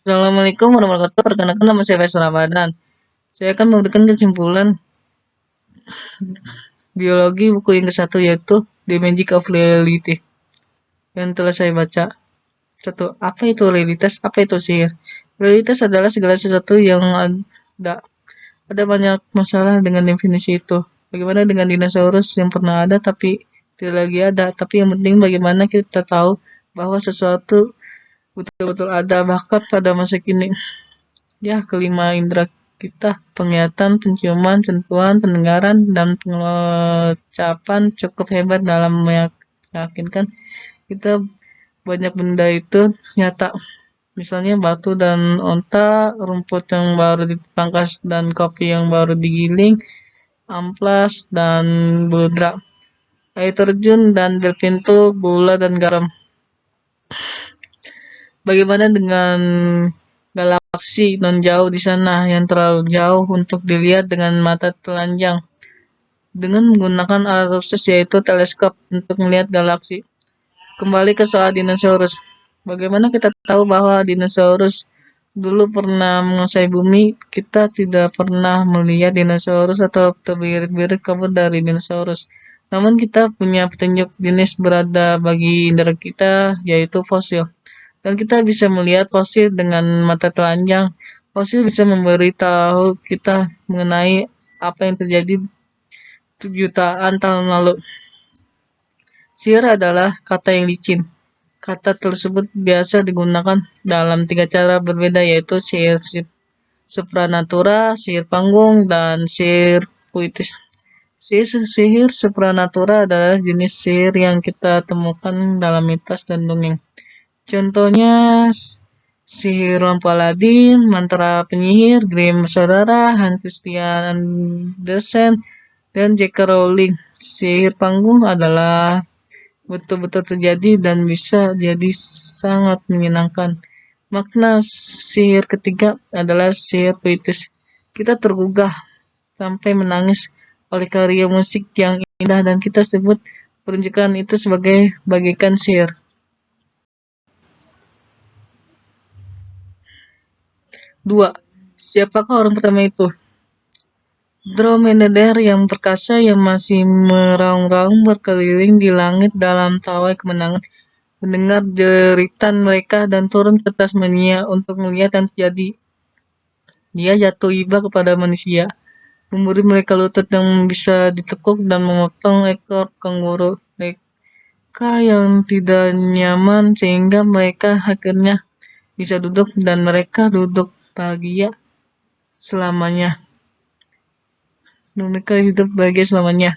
Assalamualaikum warahmatullahi wabarakatuh. Perkenalkan nama saya Faisal Ramadan. Saya akan memberikan kesimpulan biologi buku yang ke-1 yaitu The Magic of Reality yang telah saya baca. Satu, apa itu realitas? Apa itu sihir? Realitas adalah segala sesuatu yang ada. Ada banyak masalah dengan definisi itu. Bagaimana dengan dinosaurus yang pernah ada tapi tidak lagi ada? Tapi yang penting bagaimana kita tahu bahwa sesuatu betul-betul ada bahkan pada masa kini. Ya, kelima indera kita, penglihatan, penciuman, sentuhan, pendengaran, dan pengucapan cukup hebat dalam meyakinkan kita banyak benda itu nyata. Misalnya batu dan onta, rumput yang baru dipangkas dan kopi yang baru digiling, amplas dan buludra, air terjun dan bel pintu, gula dan garam. Bagaimana dengan galaksi non jauh di sana yang terlalu jauh untuk dilihat dengan mata telanjang? Dengan menggunakan alat khusus yaitu teleskop untuk melihat galaksi. Kembali ke soal dinosaurus. Bagaimana kita tahu bahwa dinosaurus dulu pernah menguasai bumi? Kita tidak pernah melihat dinosaurus atau terbirit-birit kabar dari dinosaurus. Namun kita punya petunjuk jenis berada bagi indera kita, yaitu fosil. Dan kita bisa melihat fosil dengan mata telanjang. Fosil bisa memberitahu kita mengenai apa yang terjadi jutaan tahun lalu. Sihir adalah kata yang licin. Kata tersebut biasa digunakan dalam 3 cara berbeda, yaitu sihir supranatura, sihir panggung, dan sihir puitis. Sihir supranatura adalah jenis sihir yang kita temukan dalam mitos dan dongeng. Contohnya sihir lampu Aladin, mantra penyihir, Grimm bersaudara, Hans Christian Andersen, dan J.K. Rowling. Sihir panggung adalah betul-betul terjadi dan bisa jadi sangat menyenangkan. Makna sihir ketiga adalah sihir puitis. Kita tergugah sampai menangis oleh karya musik yang indah dan kita sebut peruncukan itu sebagai bagaikan sihir. 2. Siapakah orang pertama itu? Dromedar yang perkasa yang masih meraung-raung berkeliling di langit dalam tawai kemenangan, mendengar jeritan mereka dan turun ke Tasmania untuk melihat yang terjadi. Dia jatuh iba kepada manusia, memberi mereka lutut yang bisa ditekuk dan memotong ekor kanguru mereka yang tidak nyaman sehingga mereka akhirnya bisa duduk dan mereka duduk bahagia selamanya. Mereka hidup bahagia selamanya.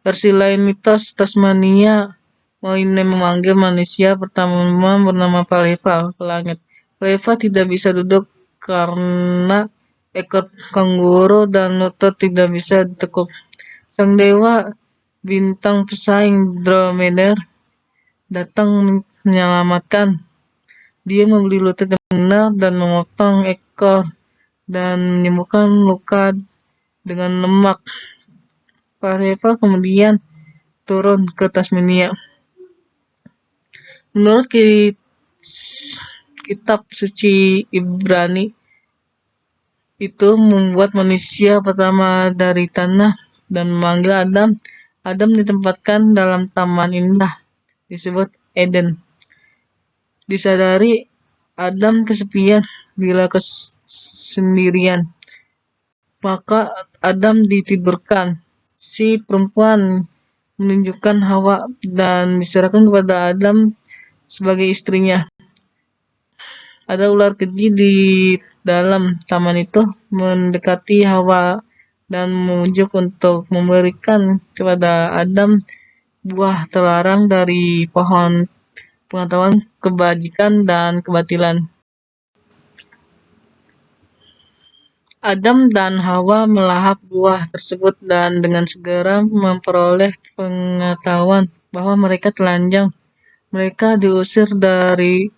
Versi lain mitos Tasmania memanggil manusia pertama bernama Paleva ke langit. Paleva tidak bisa duduk karena ekor kanguru dan lutut tidak bisa ditekuk. Sang dewa bintang pesaing Dromedar datang menyelamatkan. Dia membeli lutut yang benar dan memotong ekor dan menyembuhkan luka dengan lemak. Paleva kemudian turun ke Tasmania. Menurut kitab suci Ibrani, itu membuat manusia pertama dari tanah dan memanggil Adam. Adam ditempatkan dalam taman indah disebut Eden. Disadari Adam kesepian bila kesendirian, maka Adam ditidurkan. Si perempuan menunjukkan Hawa dan diserahkan kepada Adam sebagai istrinya. Ada ular keji di dalam taman itu mendekati Hawa dan memujuk untuk memberikan kepada Adam buah terlarang dari pohon pengetahuan kebajikan dan kebatilan. Adam dan Hawa melahap buah tersebut dan dengan segera memperoleh pengetahuan bahwa mereka telanjang. Mereka diusir dari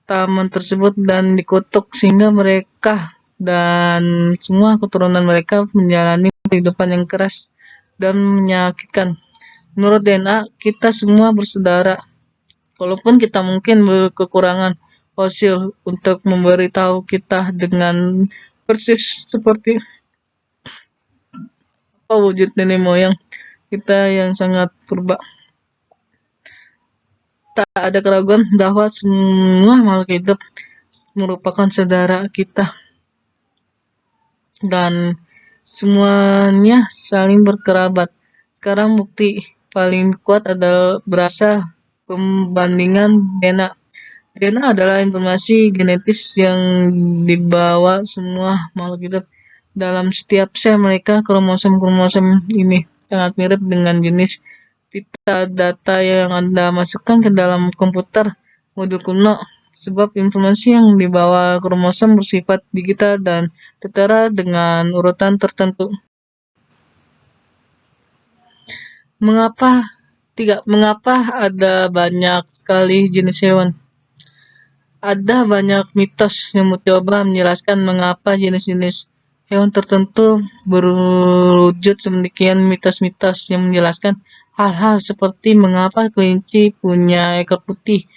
taman tersebut dan dikutuk sehingga mereka dan semua keturunan mereka menjalani kehidupan yang keras dan menyakitkan. Menurut DNA, kita semua bersaudara. Walaupun kita mungkin berkekurangan, fosil untuk memberitahu kita dengan persis seperti apa wujud nenek moyang kita yang sangat purba. Tak ada keraguan bahwa semua makhluk hidup merupakan saudara kita dan semuanya saling berkerabat. Sekarang bukti paling kuat adalah berasa pembandingan DNA. DNA adalah informasi genetis yang dibawa semua makhluk hidup. Dalam setiap sel mereka, kromosom-kromosom ini sangat mirip dengan jenis pita data yang Anda masukkan ke dalam komputer modul kuno, sebab informasi yang dibawa kromosom bersifat digital dan tertera dengan urutan tertentu. Mengapa ada banyak sekali jenis hewan? Ada banyak mitos yang mencoba menjelaskan mengapa jenis-jenis hewan tertentu berwujud sedemikian. Mitos-mitos yang menjelaskan hal-hal seperti mengapa kelinci punya ekor putih.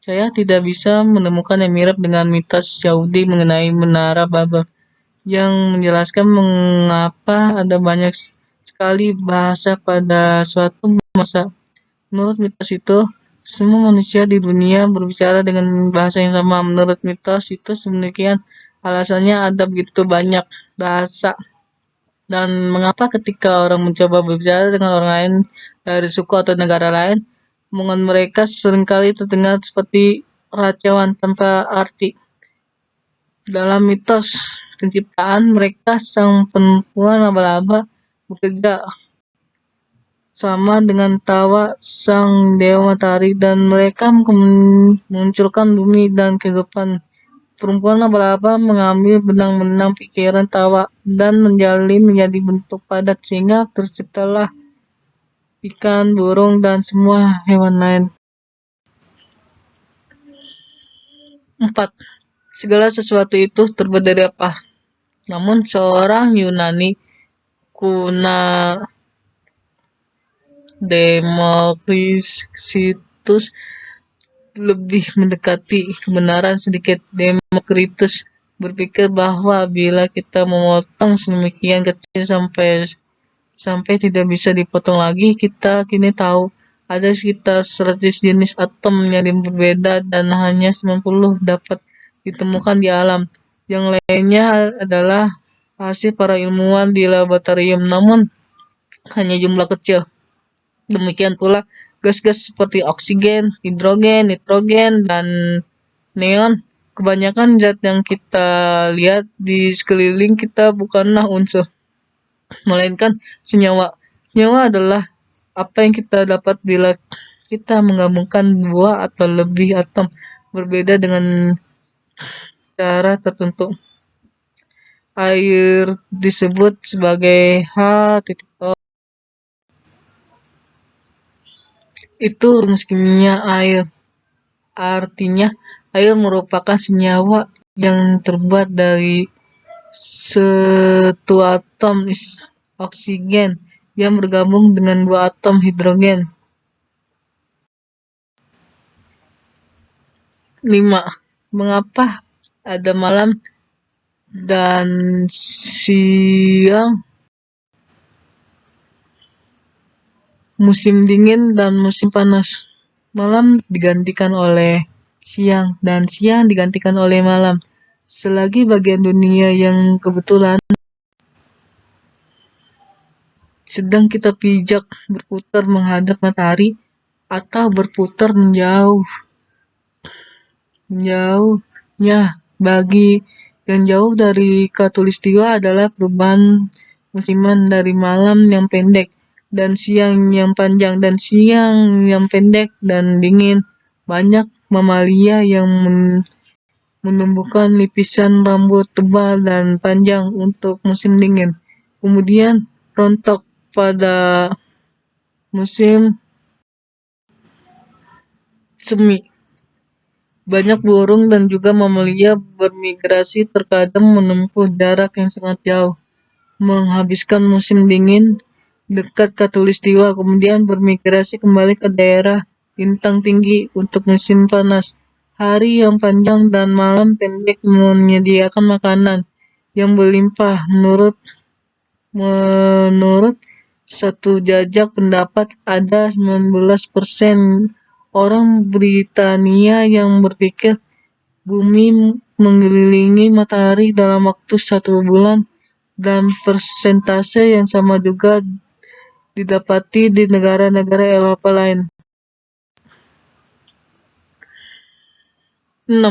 Saya tidak bisa menemukan yang mirip dengan mitos Yahudi mengenai Menara Babel yang menjelaskan mengapa ada banyak sekali bahasa pada suatu masa. Menurut mitos itu, semua manusia di dunia berbicara dengan bahasa yang sama. Menurut mitos itu sedemikian, alasannya ada begitu banyak bahasa. Dan mengapa ketika orang mencoba berbicara dengan orang lain dari suku atau negara lain, omongan mereka seringkali terdengar seperti racauan tanpa arti. Dalam mitos penciptaan mereka, sang perempuan laba-laba bekerja sama dengan Tawa, sang dewa matahari, dan mereka memunculkan bumi dan kehidupan. Perempuan laba-laba mengambil benang-benang pikiran Tawa dan menjalin menjadi bentuk padat sehingga terciptalah ikan, burung, dan semua hewan lain. 4. Segala sesuatu itu terbuat dari apa? Namun seorang Yunani kuna Demokritus lebih mendekati kebenaran sedikit. Demokritus berpikir bahwa bila kita memotong sedemikian kecil sampai tidak bisa dipotong lagi, kita kini tahu ada sekitar 100 jenis atom yang berbeda dan hanya 90 dapat ditemukan di alam. Yang lainnya adalah hasil para ilmuwan di laboratorium, namun hanya jumlah kecil. Demikian pula gas-gas seperti oksigen, hidrogen, nitrogen, dan neon. Kebanyakan zat yang kita lihat di sekeliling kita bukanlah unsur, melainkan senyawa. Senyawa adalah apa yang kita dapat bila kita menggabungkan dua atau lebih atom berbeda dengan cara tertentu. Air disebut sebagai H.O. Itu rumus kimia air. Artinya, air merupakan senyawa yang terbuat dari satu atom oksigen yang bergabung dengan dua atom hidrogen. 5. Mengapa ada malam dan siang, musim dingin dan musim panas? Malam digantikan oleh siang dan siang digantikan oleh malam. Selagi bagian dunia yang kebetulan sedang kita pijak berputar menghadap matahari atau berputar menjauhnya. Bagi yang jauh dari khatulistiwa adalah perubahan musiman dari malam yang pendek dan siang yang panjang dan siang yang pendek dan dingin. Banyak mamalia yang menumbuhkan lapisan rambut tebal dan panjang untuk musim dingin, kemudian rontok pada musim semi. Banyak burung dan juga mamalia bermigrasi terkadang menempuh jarak yang sangat jauh, menghabiskan musim dingin dekat khatulistiwa, kemudian bermigrasi kembali ke daerah lintang tinggi untuk musim panas. Hari yang panjang dan malam pendek menyediakan makanan yang berlimpah. Menurut satu jajak pendapat, ada 19% orang Britania yang berpikir bumi mengelilingi matahari dalam waktu 1 bulan, dan persentase yang sama juga didapati di negara-negara Eropa lain. 6.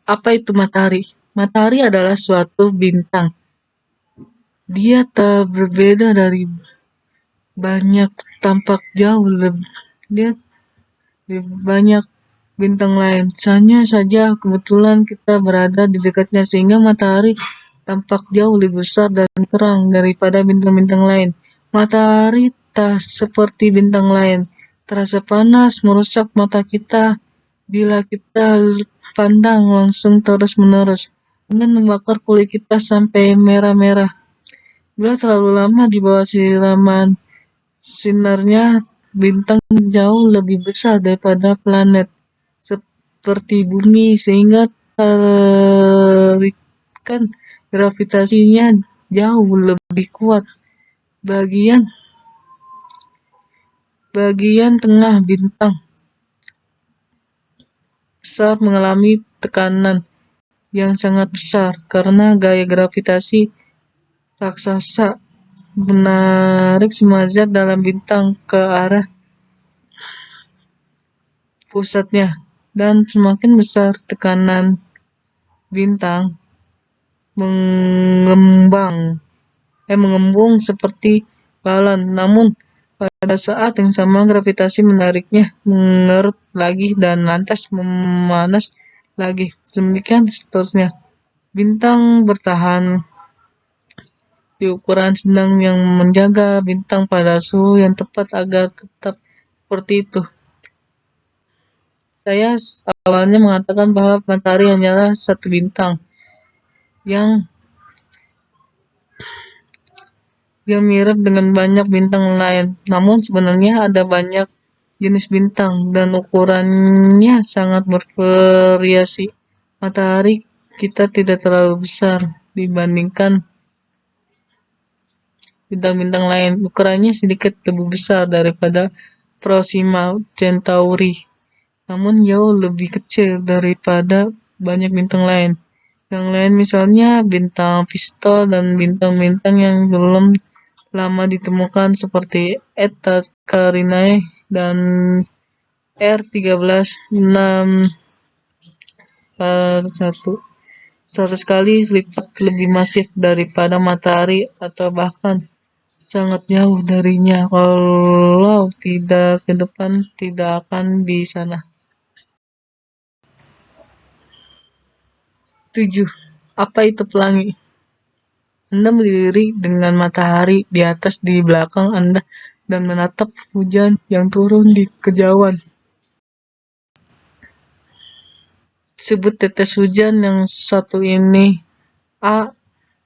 Apa itu matahari? Matahari adalah suatu bintang. Dia tak berbeda dari banyak tampak jauh lebih dia lebih banyak bintang lain. Hanya saja kebetulan kita berada di dekatnya sehingga matahari tampak jauh lebih besar dan terang daripada bintang-bintang lain. Matahari tak seperti bintang lain, terasa panas merusak mata kita bila kita pandang langsung terus-menerus dan membakar kulit kita sampai merah-merah. Bila terlalu lama di bawah siraman sinarnya, bintang jauh lebih besar daripada planet seperti bumi sehingga tarikan gravitasinya jauh lebih kuat. Bagian tengah bintang besar mengalami tekanan yang sangat besar karena gaya gravitasi raksasa menarik semua zat dalam bintang ke arah pusatnya, dan semakin besar tekanan bintang mengembung seperti balon. Namun pada saat yang sama gravitasi menariknya mengerut lagi dan lantas memanas lagi. Demikian seterusnya. Bintang bertahan di ukuran sedang yang menjaga bintang pada suhu yang tepat agar tetap seperti itu. Saya awalnya mengatakan bahwa matahari hanyalah satu bintang yang mirip dengan banyak bintang lain. Namun sebenarnya ada banyak jenis bintang dan ukurannya sangat bervariasi. Matahari kita tidak terlalu besar dibandingkan bintang-bintang lain. Ukurannya sedikit lebih besar daripada Proxima Centauri, namun jauh lebih kecil daripada banyak bintang lain. Yang lain misalnya bintang Pistol dan bintang-bintang yang belum lama ditemukan seperti Eta Carinae dan R13641, 100 kali lipat lebih masif daripada matahari atau bahkan sangat jauh darinya. Kalau tidak ke depan, tidak akan di sana. 7. Apa itu pelangi? Anda berdiri dengan matahari di atas di belakang Anda dan menatap hujan yang turun di kejauhan. Sebut tetes hujan yang satu ini A.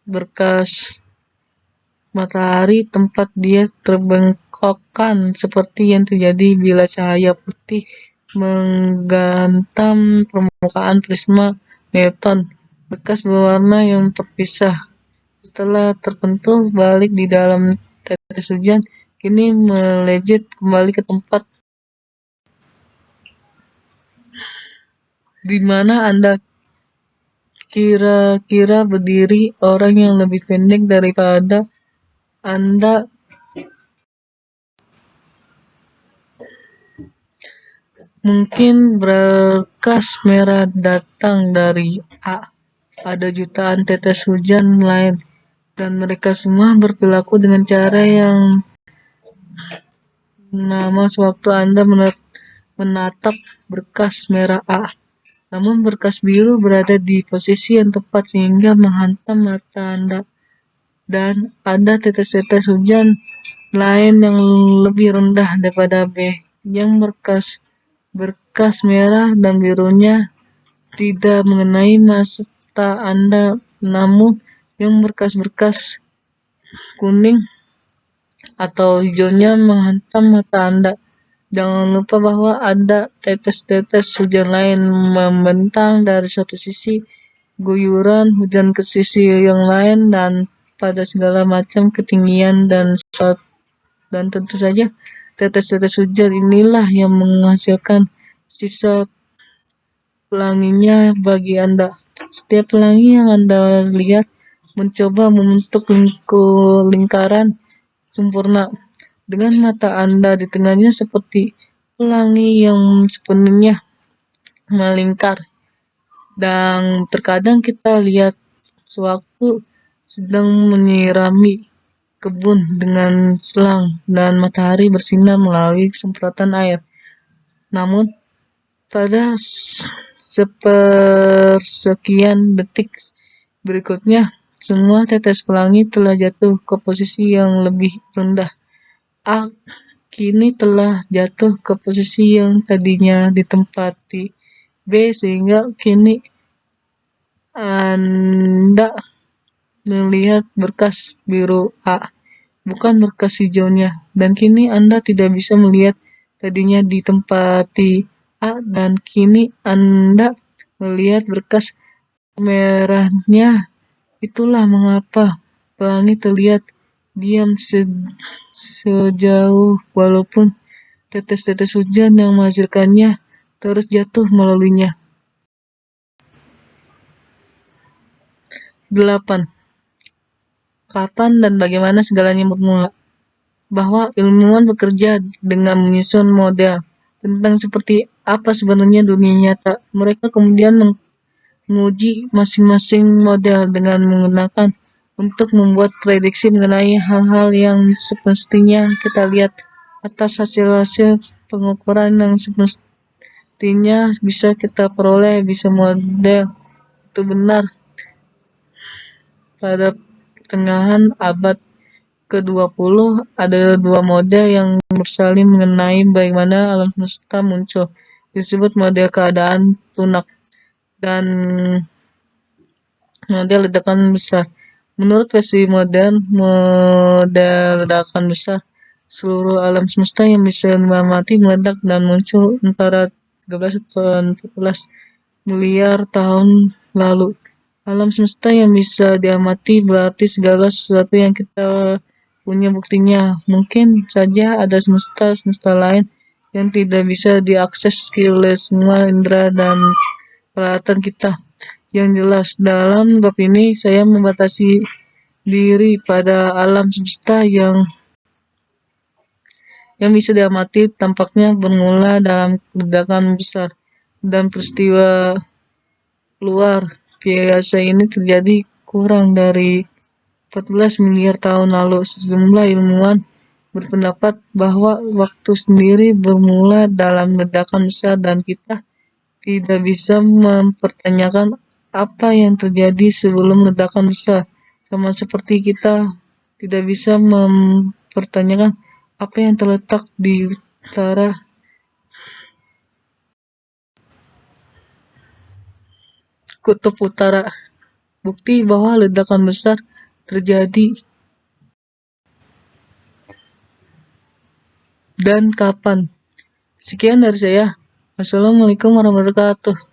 Berkas matahari tempat dia terbengkokkan seperti yang terjadi bila cahaya putih menggantam permukaan prisma Newton. Bekas berwarna yang terpisah setelah terpentul balik di dalam tetes hujan kini melejit kembali ke tempat di mana Anda kira-kira berdiri. Orang yang lebih pendek daripada Anda mungkin berkas merah datang dari A. Ada jutaan tetes hujan lain dan mereka semua berperilaku dengan cara yang sama sewaktu Anda menatap berkas merah A. Namun berkas biru berada di posisi yang tepat sehingga menghantam mata Anda, dan ada tetes-tetes hujan lain yang lebih rendah daripada B, yang berkas merah dan birunya tidak mengenai mata Anda, namun yang berkas-berkas kuning atau hijaunya menghantam mata Anda. Jangan lupa bahwa ada tetes-tetes hujan lain membentang dari satu sisi, guyuran hujan ke sisi yang lain, dan pada segala macam ketinggian dan tentu saja tetes-tetes hujan inilah yang menghasilkan sisa pelanginya bagi Anda. Setiap pelangi yang Anda lihat mencoba membentuk lingkaran sempurna dengan mata Anda di tengahnya seperti pelangi yang sepenuhnya melingkar. Dan terkadang kita lihat sewaktu sedang menyirami kebun dengan selang dan matahari bersinar melalui semprotan air. Namun pada sepersekian detik berikutnya, semua tetes pelangi telah jatuh ke posisi yang lebih rendah. A kini telah jatuh ke posisi yang tadinya ditempati B, sehingga kini Anda melihat berkas biru A, bukan berkas hijaunya, dan kini Anda tidak bisa melihat tadinya ditempati A, dan kini Anda melihat berkas merahnya. Itulah mengapa pelangi terlihat diam sejauh walaupun tetes-tetes hujan yang menghasilkannya terus jatuh melaluinya. 8. Kapan dan bagaimana segalanya bermula? Bahwa ilmuwan bekerja dengan menyusun model tentang seperti apa sebenarnya dunia nyata. Mereka kemudian menguji masing-masing model dengan menggunakan untuk membuat prediksi mengenai hal-hal yang semestinya kita lihat. Atas hasil-hasil pengukuran yang semestinya bisa kita peroleh, bisa model itu benar. Pada pertengahan abad ke-20 ada dua model yang bersaling mengenai bagaimana alam semesta muncul, disebut model keadaan lunak dan model ledakan besar. Menurut versi modern, model ledakan besar, seluruh alam semesta yang bisa mati meledak dan muncul antara 13 dan 14 miliar tahun lalu. Alam semesta yang bisa diamati berarti segala sesuatu yang kita punya buktinya. Mungkin saja ada semesta lain yang tidak bisa diakses oleh semua indera dan peralatan kita. Yang jelas, dalam bab ini saya membatasi diri pada alam semesta yang bisa diamati tampaknya bermula dalam ledakan besar dan peristiwa luar biasa ini terjadi kurang dari 14 miliar tahun lalu. Sejumlah ilmuwan berpendapat bahwa waktu sendiri bermula dalam ledakan besar dan kita tidak bisa mempertanyakan apa yang terjadi sebelum ledakan besar, sama seperti kita tidak bisa mempertanyakan apa yang terletak di utara kutub utara. Bukti bahwa ledakan besar terjadi dan kapan. Sekian dari saya. Wassalamualaikum warahmatullahi wabarakatuh.